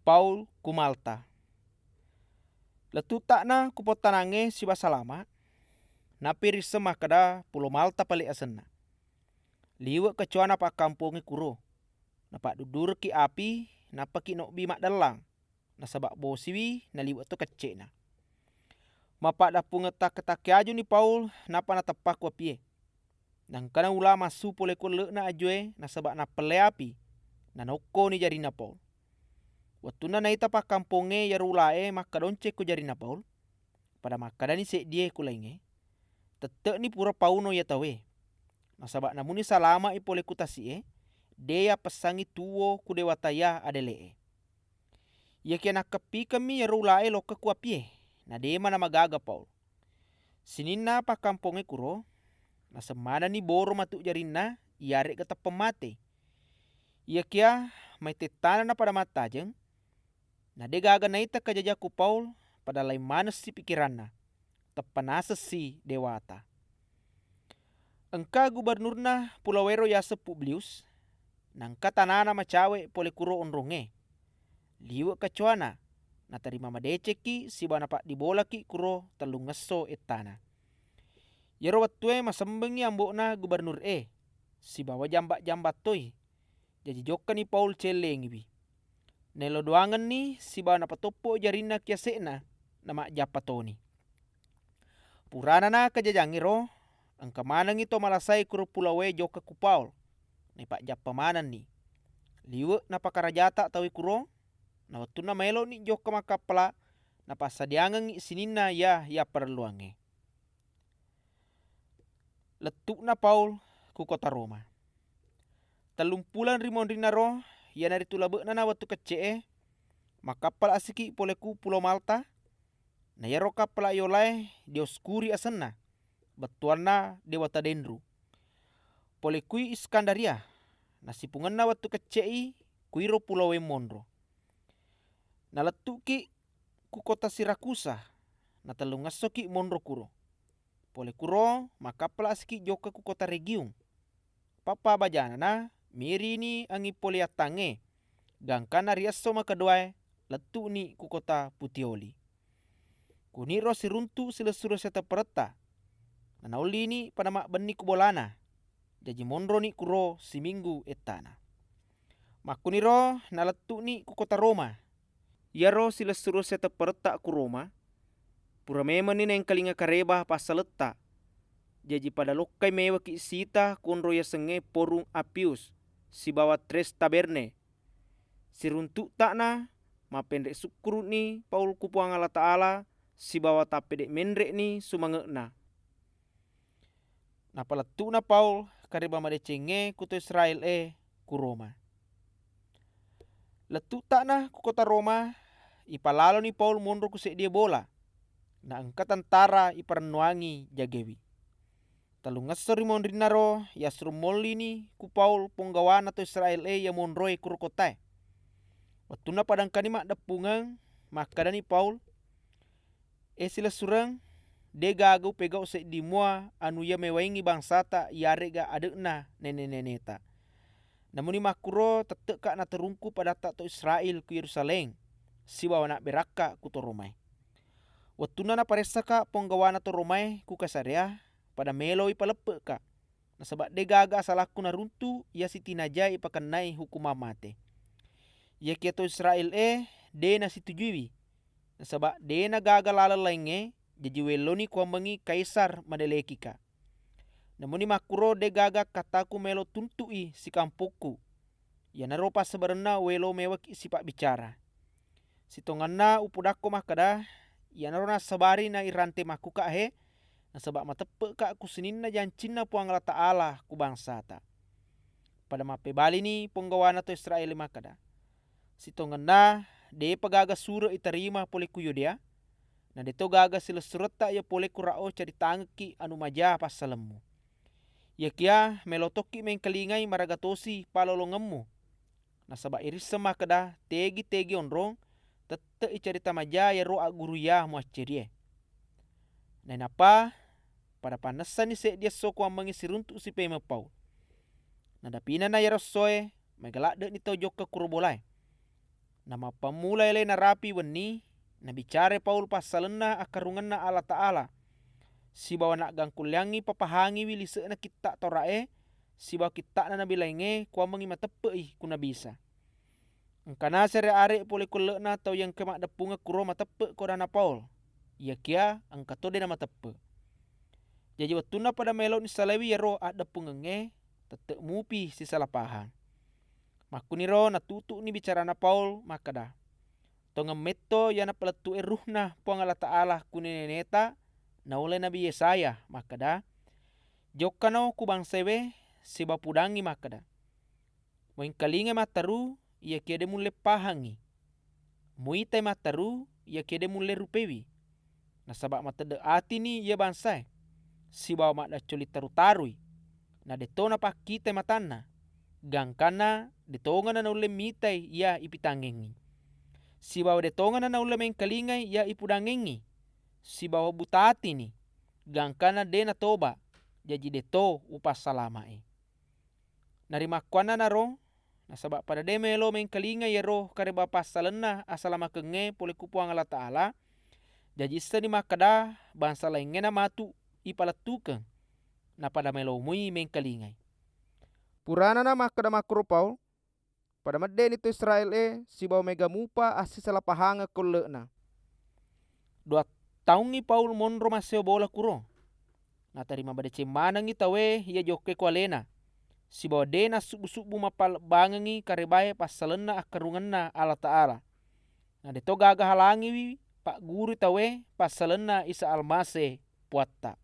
Paul ku Malta. Letu takna ku potanange si basalama, napiri semah kada pulau Malta pali asenna. Liwe kecuana pa kampungi kuro, napa dudur ki api, napa ki no bimak dalang, nasabak bosiwi na liwe tu kecena. Mapa dapunga tak aju ni Paul napa na tepak ku pie. Nang kana ula masu pole ku le na ajue nasabak na pele api, na noko ni jari na Paul. Watuna naita pa kampunge yarulae makadonce ku jari na Paul. Pada makadani se die ku lainge. Tete ni pura pauno ya tawe. Nasabak namuni salama ipole ku tasie, deya pesangi tuwo ku dewataya adelee. Ya kena kepi kami yarulae loka ku apie, na dema na magaga Paul. Sinina pa kampunge kuro, na semana ni boro matu jarina, yare kata pemate. Ia kia may tetana na pada matajeng, na de gaga naita kajajaku Paul pada lai manas si pikiranna, tepanasa si dewata. Engka gubernurna Pulawero Yasep Publius, nangka tanana macawe pole kuro onronge. Liwe kacuana, na tarima madeceki si bana pak dibolaki kuro telungeso etana. Yero watue masembengi ambokna gubernur si bawa jambat toy. Jadi joka ni Paul celengibi. Nelo doangan ni si bawa napatopo jarina kiasena nama japatoni. Purana na kajajangiro, angka manang ito malasay kuro pulawe joka ku Paul. Ni pak japamanan ni. Liwe na pakarajata tawi kuro, na watu na melo ni joka makapala na pasadiangan ni sinina ya perluange. Letuk na Paul ku kota Roma. Telumpulan rimon rinaro ya nari tulabe na watu kecee, makapal asiki pole ku pulau Malta, na yaro kapala yolai dioskuri asenna, batuanna dewata dendru. Pole kui Iskandaria, nasipungan na watu kecei kuiro pulau Monro. Na letuki ku kota Sirakusa, na telungaso ki Monro kuro. Pole kuro makapala asiki joka ku kota Regium. Papa bajana na miri ni angi pole atange, gangkana riaso makadoai letu ni ku kota Puteoli. Kuniro siruntu silesuro seta pereta, nanauli ni pada mak beni kubolana, jaji Monro ni kuro siminggu etana. Makuniro na letu ni ku kota Roma, yaro silesuro seta pereta ku Roma, pura mema ni neng kalinga kareba pasaleta, jaji pada lokai mewa ki sita konro ya senge porung Apius, si bawa tres taberne. Siruntu takna mapendek sukuru ni Paul kupuang Allah Ta'ala, si bawa tapedek mendrek ni sumangekna. Napaletu na Paul kareba madecenge kuto Israel ku Roma. Letu takna ku kota Roma, ipalalo ni Paul monro ku dia bola, na angka tentara iparnuangi jagewi. Talungaso rimon rinaro yasrumoli ni ku Paul ponggawana to Israel ya monroe kuro kotae. Watuna padang kanima depungang makadani Paul sila surang de gagu pegau se di mua anu ya mewaingi bangsata yare ga adekna nene-neneta. Namun makuro tete ka na terungku pada to Israel ku Yerusalem, si bawa nak beraka ku to Romai. Watuna na paresa ka ponggawana to Romai ku Kaisarea pada melo ipalepe ka. Nasabak de gaga salaku na runtu ya sitinaja ipakanai hukuma mate. Ya kia to Israel de na situjui. Nasabak de na gaga lala lainge jadi weloni kuambangi kaisar madeleki ka. Namun makuro de gaga kataku melo tuntui si kampuku. Ya naropa sebenarnya welo mewaki si pak bicara. Si tonganna upudako makada ya narona sabari na irante makuka nasabak matepe ka kusininna jancinna puang Allah Ta'ala ku bangsata. Pada mape bali ni ponggawana to Israel makada. Si tonganna de pagaga sura itarima pole ku Yudea, na deto gaga sila surata ya pole ku rao cari tangki anu maja pasalemu. Ya kia melotoki mengkalingai maragatosi palolongemu. Nasabak irisa makada tegi onrong tete icarita maja ya roa guru ya muacerie. Nenapa pada panasan ni se dia soko amangi siruntu si pema Paul. Nadapina na yarosoe megalak de ni tau joka kurobolai. Nama pamulai le na rapi weni na bicara Paul pasalenna akarunganna Allah Ta'ala. Si bawa nak gangkulyangi papahangi wili na kita torae si bawa kita na nabilenge kuwa mangi matepe kuna bisa. Engkana sere are pole kule na tau yang kemak depunga kuro matepe ko dana Paul. Ia kia angkatode na matepe. Jadi watuna pada melo ni salewi ya ro ada pungenge tetek mupi si salapahan. Makuniro na tutu ni bicara na Paul makada. Tonga meto ya na peletu ruhna puang Allah Ta'ala kuneneta na oleh Nabi Yesaya makada. Jokano kubang sewe si bapudangi makada. Moing kalinge mataru ia kede mule pahangi. Muite mataru ia kede mule rupewi. Na sabak matede ati ni ia bansai. Si bawa mak da coli taru-tarui. Na detona pakite matana. Gangkana detonga na ule mitai ia ipitangengi. Si bawa detonga na ule mengkalingai ia ipudangengi. Si bawa butati ni. Gangkana dena toba. Jadi deto upas salamae. Narimakwana na ro. Na sabak pada demelo mengkalingai ya roh kare bapa salena asalama kenge pole kupuang Allah Ta'ala. Jadi seni makada bangsa laingena matu ipalatukan na pada melo mui mengkalingai. Purana na makada makro Paul pada meden itu Israel si bawa mega mupa asi salapahanga kole na. 2 tahun ni Paul monro maseo bola kuro. Na tarima bade cemanang itawe ia joke ko alena. Si bawa dena subu-subu mapal bangangi karebaye pasalena akarunganna Allah Ta'ala. Na deto gaga halangi wi pak guru tawe pasalena Isa Almase puatta.